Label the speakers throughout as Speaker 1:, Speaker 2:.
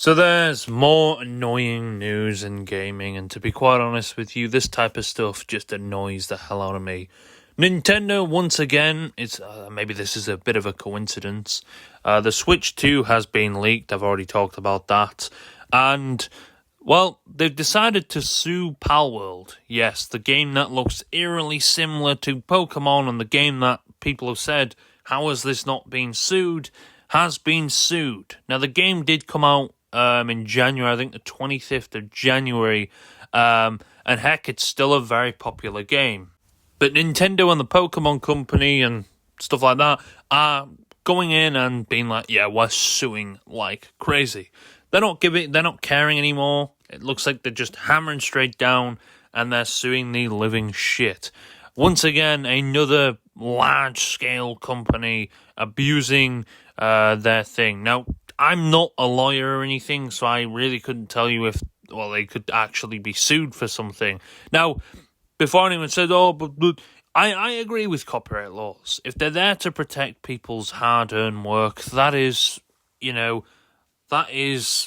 Speaker 1: So there's more annoying news in gaming, and to be quite honest with you, this type of stuff just annoys the hell out of me. Nintendo, once again, maybe this is a bit of a coincidence. The Switch 2 has been leaked, I've already talked about that. And, well, they've decided to sue Palworld. Yes, the game that looks eerily similar to Pokemon, and the game that people have said, how has this not been sued, has been sued. Now, the game did come out in January, I think the 25th of January, and heck, it's still a very popular game. But Nintendo and the Pokemon Company and stuff like that are going in and being like, yeah, we're suing like crazy. They're not caring anymore. It looks like they're just hammering straight down and they're suing the living shit. Once again, another large-scale company abusing their thing. Now, I'm not a lawyer or anything, so I really couldn't tell you if, they could actually be sued for something. Now, before anyone said, but I agree with copyright laws. If they're there to protect people's hard-earned work, that is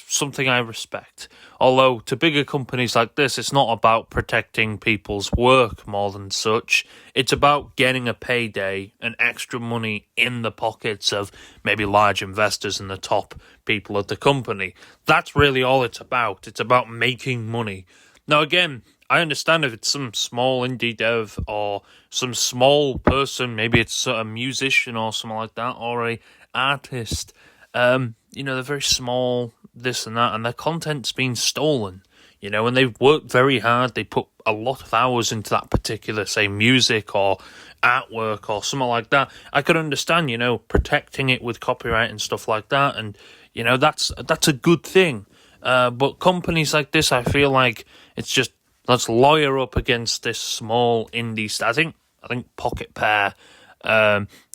Speaker 1: something I respect. Although, to bigger companies like this, it's not about protecting people's work more than such. It's about getting a payday and extra money in the pockets of maybe large investors and the top people at the company. That's really all it's about. It's about making money. Now, again, I understand if it's some small indie dev or some small person, maybe it's a musician or something like that, or a artist. They're very small, this and that, and their content's been stolen, and they've worked very hard. They put a lot of hours into that particular, say, music or artwork or something like that. I could understand, protecting it with copyright and stuff like that, and, that's a good thing. But companies like this, I feel like it's just, let's lawyer up against this small indie. I think Pocket Pair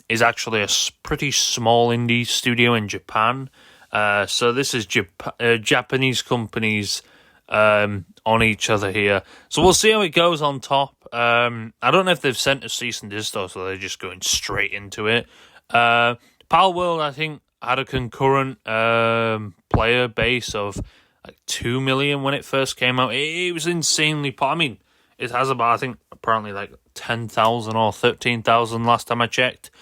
Speaker 1: is actually a pretty small indie studio in Japan. So this is Japanese companies on each other here. So we'll see how it goes on top. I don't know if they've sent a cease and desist or so they're just going straight into it. Palworld, I think, had a concurrent player base of like 2 million when it first came out. It was insanely it has about, I think, apparently like 10,000 or 13,000 last time I checked.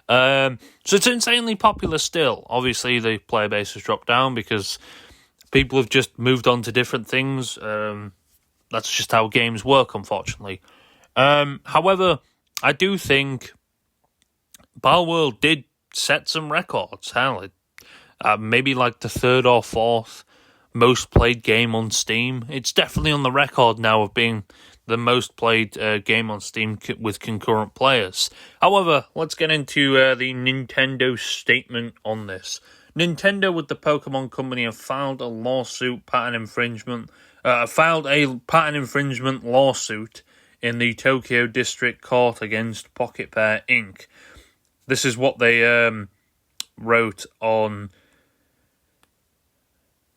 Speaker 1: So it's insanely popular still. Obviously, the player base has dropped down because people have just moved on to different things. That's just how games work, unfortunately. However, I do think Palworld did set some records. Hell, maybe like the third or fourth most played game on Steam. It's definitely on the record now of being the most played game on Steam with concurrent players. However, let's get into the Nintendo statement on this. Nintendo with the Pokemon Company have filed a patent infringement lawsuit in the Tokyo District Court against Pocket Pair Inc. This is what they wrote on.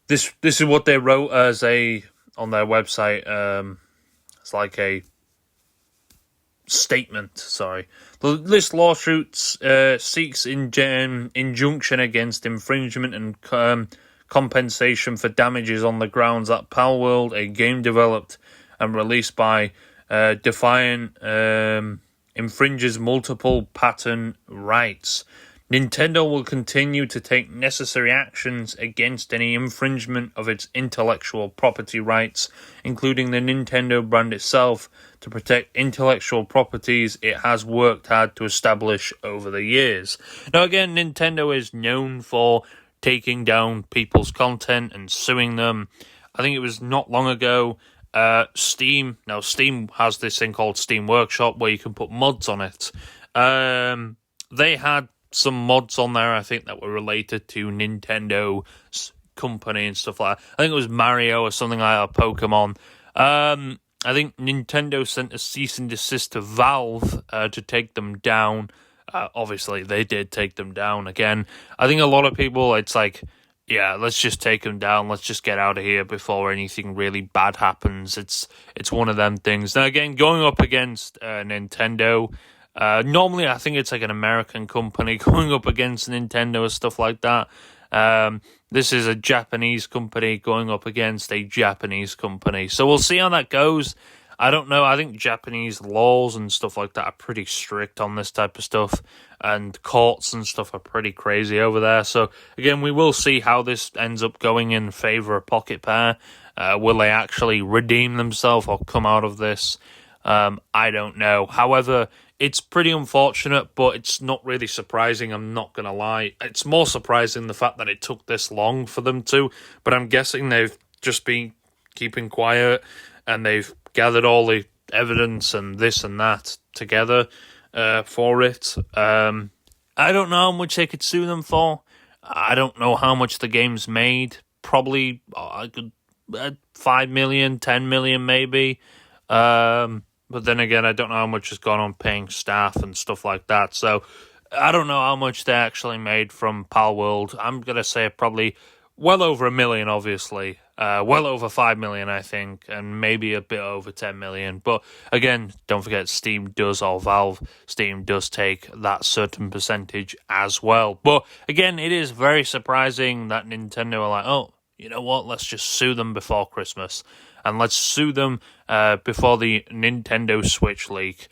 Speaker 1: This is what they wrote on their website. It's like a statement, sorry. This lawsuit seeks injunction against infringement and compensation for damages on the grounds that Palworld, a game developed and released by Defiant, infringes multiple patent rights. Nintendo will continue to take necessary actions against any infringement of its intellectual property rights, including the Nintendo brand itself, to protect intellectual properties it has worked hard to establish over the years. Now again, Nintendo is known for taking down people's content and suing them. I think it was not long ago, Steam has this thing called Steam Workshop where you can put mods on it. They had some mods on there, I think, that were related to Nintendo's company and stuff like that. I think it was Mario or something like that, Pokemon. I think Nintendo sent a cease and desist to Valve to take them down. Obviously, they did take them down again. I think a lot of people, it's like, yeah, let's just take them down. Let's just get out of here before anything really bad happens. It's one of them things. Now, again, going up against Nintendo, normally I think it's like an American company going up against Nintendo and stuff like that. This is a Japanese company going up against a Japanese company. So we'll see how that goes. I don't know. I think Japanese laws and stuff like that are pretty strict on this type of stuff. And courts and stuff are pretty crazy over there. So, again, we will see how this ends up going in favour of Pocket Pair. Will they actually redeem themselves or come out of this? I don't know. However, it's pretty unfortunate, but it's not really surprising, I'm not going to lie. It's more surprising the fact that it took this long for them to, but I'm guessing they've just been keeping quiet and they've gathered all the evidence and this and that together for it. I don't know how much they could sue them for. I don't know how much the game's made. Probably 5 million, 10 million maybe. But then again, I don't know how much has gone on paying staff and stuff like that. So I don't know how much they actually made from Palworld. I'm going to say probably well over $1 million, obviously. Well over 5 million, I think, and maybe a bit over 10 million. But again, don't forget Steam does, or Valve, Steam does take that certain percentage as well. But again, it is very surprising that Nintendo are like, oh, you know what, let's just sue them before Christmas. And let's sue them before the Nintendo Switch leak.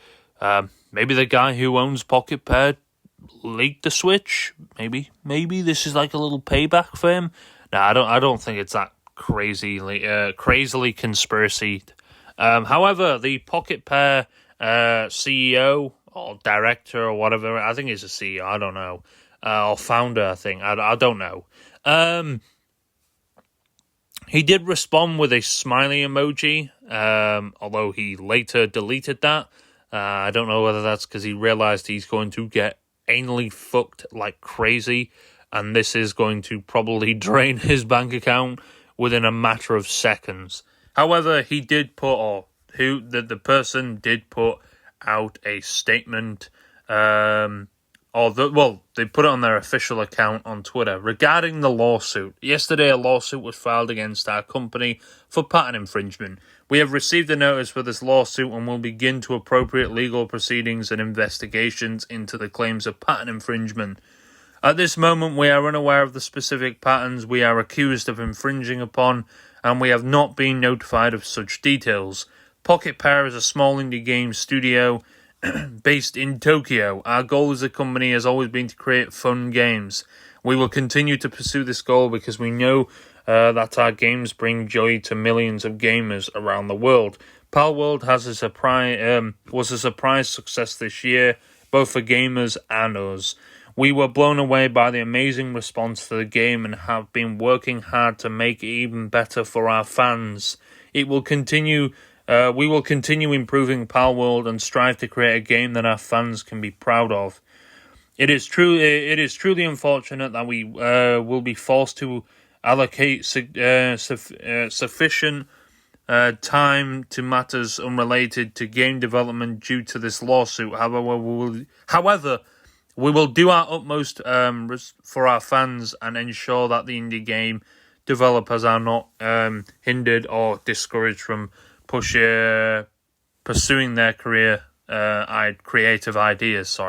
Speaker 1: Maybe the guy who owns Pocket Pair leaked the Switch. Maybe this is like a little payback for him. No, I don't think it's that crazily conspiracy. However, the Pocket Pair CEO or director or whatever, I think he's a CEO. I don't know, or founder. I think I don't know. He did respond with a smiley emoji, although he later deleted that. I don't know whether that's because he realised he's going to get anally fucked like crazy, and this is going to probably drain his bank account within a matter of seconds. However, he did put, the person did put out a statement, they put it on their official account on Twitter regarding the lawsuit. Yesterday, a lawsuit was filed against our company for patent infringement. We have received a notice for this lawsuit and will begin to appropriate legal proceedings and investigations into the claims of patent infringement. At this moment, we are unaware of the specific patents we are accused of infringing upon, and we have not been notified of such details. Pocket Pair is a small indie game studio based in Tokyo. Our goal as a company has always been to create fun games. We will continue to pursue this goal because we know that our games bring joy to millions of gamers around the world. Palworld was a surprise success this year, both for gamers and us. We were blown away by the amazing response to the game and have been working hard to make it even better for our fans. We will continue improving Palworld and strive to create a game that our fans can be proud of. It is truly unfortunate that we will be forced to allocate sufficient time to matters unrelated to game development due to this lawsuit. However, we will do our utmost for our fans and ensure that the indie game developers are not hindered or discouraged from pursuing their creative ideas.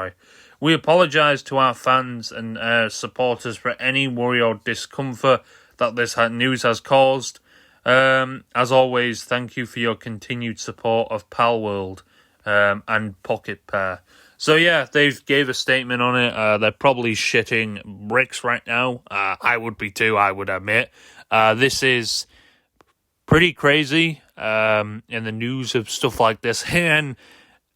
Speaker 1: We apologise to our fans and supporters for any worry or discomfort that this news has caused. As always, thank you for your continued support of Palworld and Pocket Pair. So yeah, they gave a statement on it. They're probably shitting bricks right now. I would be too, I would admit. This is pretty crazy in the news of stuff like this. And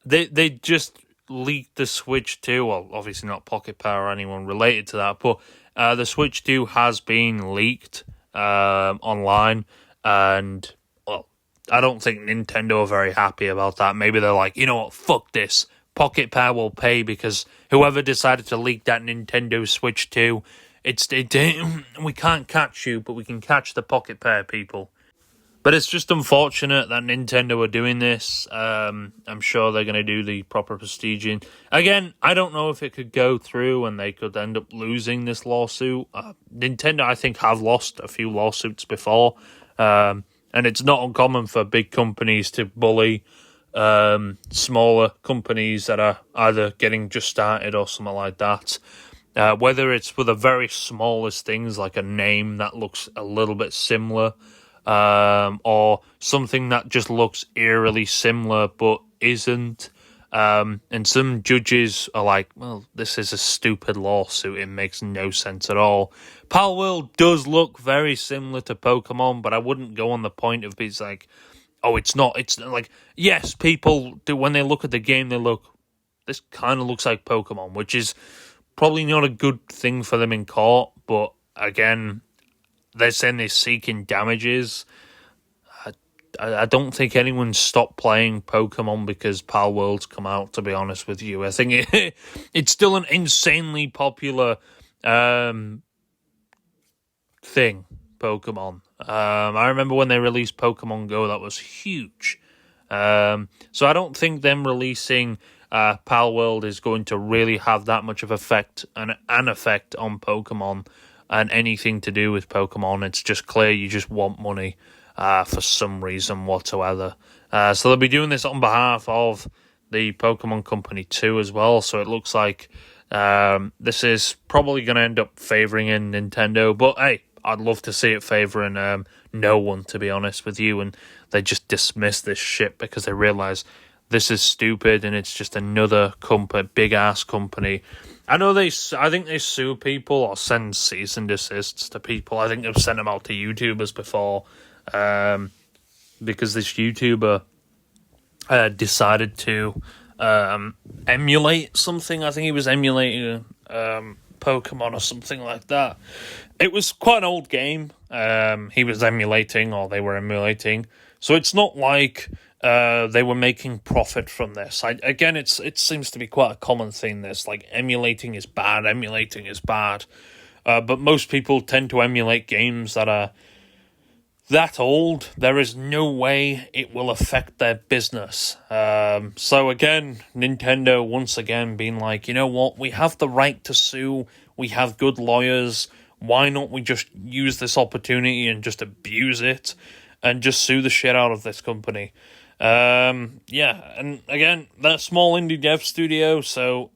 Speaker 1: they just leaked the Switch 2. Well, obviously not Pocket Pair or anyone related to that, but the Switch 2 has been leaked online. And, well, I don't think Nintendo are very happy about that. Maybe they're like, you know what, fuck this. Pocket Pair will pay because whoever decided to leak that Nintendo Switch 2, we can't catch you, but we can catch the Pocket Pair people. But it's just unfortunate that Nintendo are doing this. I'm sure they're going to do the proper prestiging. Again, I don't know if it could go through and they could end up losing this lawsuit. Nintendo, I think, have lost a few lawsuits before. And it's not uncommon for big companies to bully smaller companies that are either getting just started or something like that. Whether it's for the very smallest things like a name that looks a little bit similar, or something that just looks eerily similar but isn't. And some judges are like, well, this is a stupid lawsuit. It makes no sense at all. Palworld does look very similar to Pokemon, but I wouldn't go on the point of it's like, oh, it's not. It's like, yes, people do when they look at the game, they look, this kind of looks like Pokemon, which is probably not a good thing for them in court. But again, they're saying they're seeking damages. I don't think anyone stopped playing Pokemon because Palworld's come out, to be honest with you. I think it's still an insanely popular thing, Pokemon. I remember when they released Pokemon Go, that was huge. So I don't think them releasing Palworld is going to really have that much of an effect on Pokemon and anything to do with Pokemon. It's just clear you just want money. For some reason whatsoever. So they'll be doing this on behalf of the Pokemon Company too as well, so it looks like this is probably going to end up favouring in Nintendo, but hey, I'd love to see it favouring no one, to be honest with you, and they just dismiss this shit because they realise this is stupid and it's just another big-ass company. I think they sue people or send cease and desists to people. I think they've sent them out to YouTubers before, because this YouTuber decided to emulate something. I think he was emulating Pokemon or something like that. It was quite an old game. He was emulating, or they were emulating. So it's not like they were making profit from this. It seems to be quite a common thing. This like emulating is bad. But most people tend to emulate games that are that old. There is no way it will affect their business. So again, Nintendo once again being like, you know what, we have the right to sue, we have good lawyers, why not we just use this opportunity and just abuse it and just sue the shit out of this company. And again, they're a small indie dev studio, so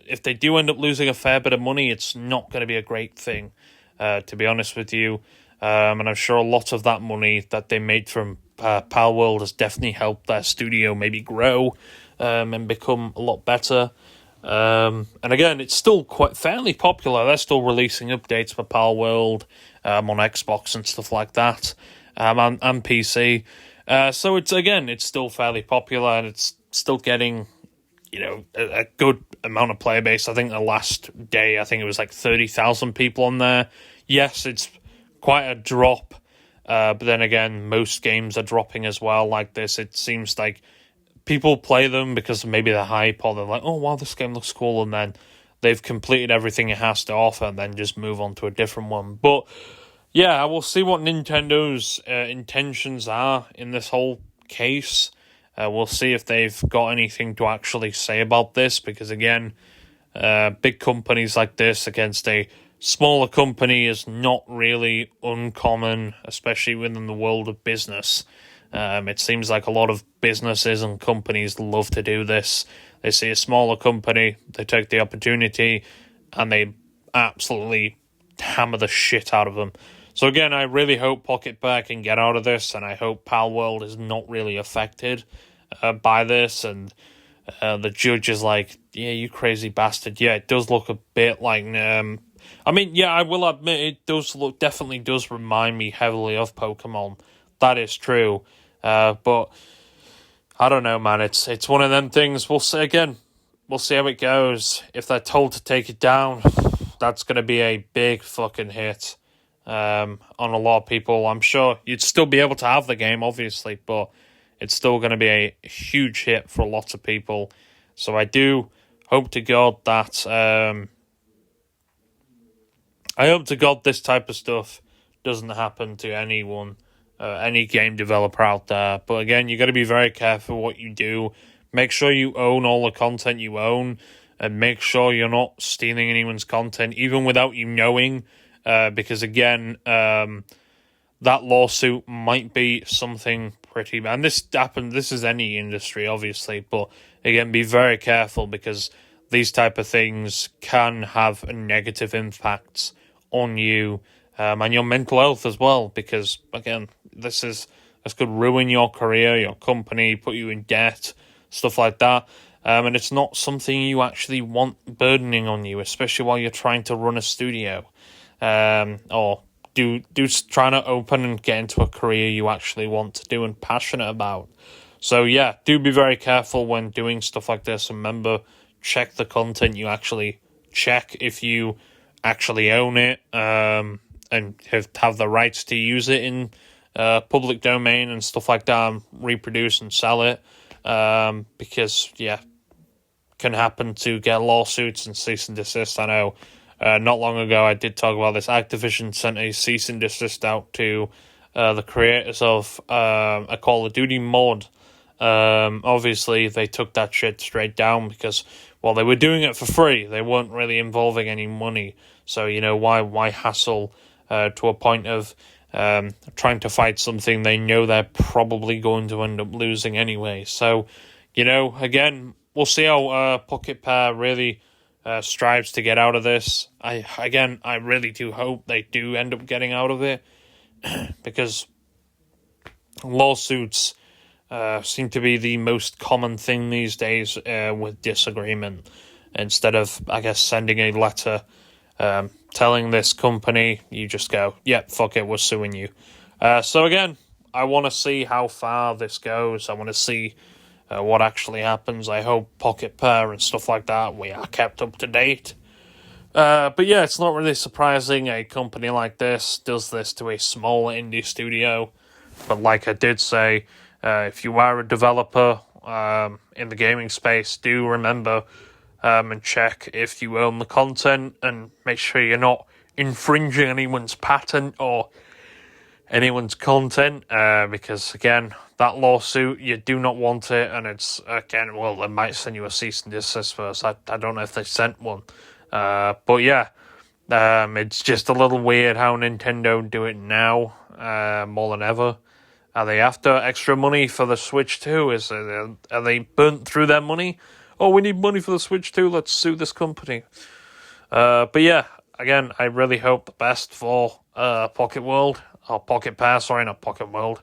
Speaker 1: if they do end up losing a fair bit of money, it's not going to be a great thing, to be honest with you. And I'm sure a lot of that money that they made from Palworld has definitely helped their studio maybe grow and become a lot better. And again, it's still quite fairly popular. They're still releasing updates for Palworld on Xbox and stuff like that, and PC. So it's still fairly popular, and it's still getting, a good amount of player base. I think the last day, it was like 30,000 people on there. Yes, it's quite a drop, but then again, most games are dropping as well like this. It seems like people play them because maybe they're hype, or they're like, oh wow, this game looks cool, and then they've completed everything it has to offer and then just move on to a different one. But yeah, we'll see what Nintendo's intentions are in this whole case. We'll see if they've got anything to actually say about this, because again, big companies like this against a smaller company is not really uncommon, especially within the world of business. It seems like a lot of businesses and companies love to do this. They see a smaller company, they take the opportunity, and they absolutely hammer the shit out of them. So again, I really hope Pocket Bear can get out of this, and I hope Palworld is not really affected by this, and the judge is like, yeah, you crazy bastard. Yeah, it does look a bit like... I will admit it definitely does remind me heavily of Pokemon. That is true. But I don't know, man. It's one of them things. We'll see again. We'll see how it goes. If they're told to take it down, that's going to be a big fucking hit on a lot of people. I'm sure you'd still be able to have the game, obviously, but it's still going to be a huge hit for lots of people. So I do hope to God that... I hope to God this type of stuff doesn't happen to anyone, any game developer out there. But again, you got to be very careful what you do. Make sure you own all the content you own, and make sure you're not stealing anyone's content, even without you knowing. Because again, that lawsuit might be something pretty bad. And this happened. This is any industry, obviously, but again, be very careful, because these type of things can have a negative impact on you and your mental health as well, because again, this could ruin your career, your company, put you in debt, stuff like that. And it's not something you actually want burdening on you, especially while you're trying to run a studio, or trying to open and get into a career you actually want to do and passionate about. So yeah, do be very careful when doing stuff like this. And remember, check the content you actually check if you actually own it, and have the rights to use it in public domain and stuff like that, and reproduce and sell it. Because can happen to get lawsuits and cease and desist. I know not long ago I did talk about this. Activision sent a cease and desist out to the creators of a Call of Duty mod. Obviously they took that shit straight down because, well, they were doing it for free. They weren't really involving any money. So, why hassle to a point of trying to fight something they know they're probably going to end up losing anyway. So, again, we'll see how Pocket Pair really strives to get out of this. I really do hope they do end up getting out of it, because lawsuits seem to be the most common thing these days with disagreement. Instead of, I guess, sending a letter telling this company, you just go, yep, fuck it, we're suing you. So again, I want to see how far this goes. I want to see what actually happens. I hope Pocket Pair and stuff like that, we are kept up to date. But yeah, it's not really surprising a company like this does this to a small indie studio. But like I did say, if you are a developer in the gaming space, do remember and check if you own the content, and make sure you're not infringing anyone's patent or anyone's content, because again, that lawsuit, you do not want it, and it's, again, well, they might send you a cease and desist first. I don't know if they sent one, but yeah, it's just a little weird how Nintendo do it now, more than ever. Are they after extra money for the Switch 2? Are they burnt through their money? Oh, we need money for the Switch 2, let's sue this company. But yeah, again, I really hope the best for Pocket World, or Pocket Pair, sorry, not Pocket World.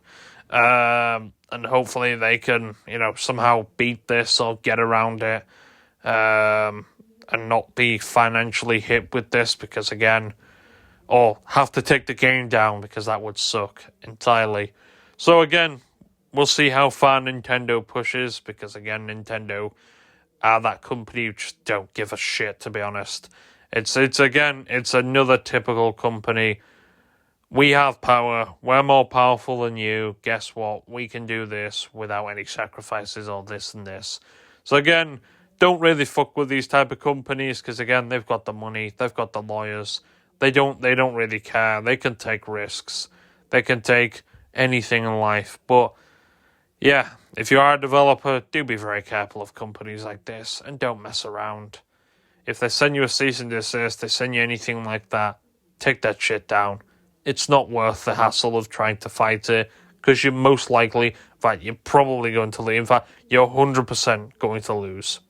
Speaker 1: And hopefully they can, somehow beat this or get around it, and not be financially hit with this, because again, or have to take the game down, because that would suck entirely. So again, we'll see how far Nintendo pushes, because again, Nintendo are that company who just don't give a shit, to be honest. It's another typical company. We have power, we're more powerful than you, guess what, we can do this without any sacrifices or this and this. So again, don't really fuck with these type of companies, because again, they've got the money, they've got the lawyers, they don't really care, they can take risks, they can take anything in life. But yeah, if you are a developer, do be very careful of companies like this, and don't mess around. If they send you a cease and desist, they send you anything like that, take that shit down. It's not worth the hassle of trying to fight it, because you're most likely, in fact, you're probably going to lose. In fact, you're 100% going to lose.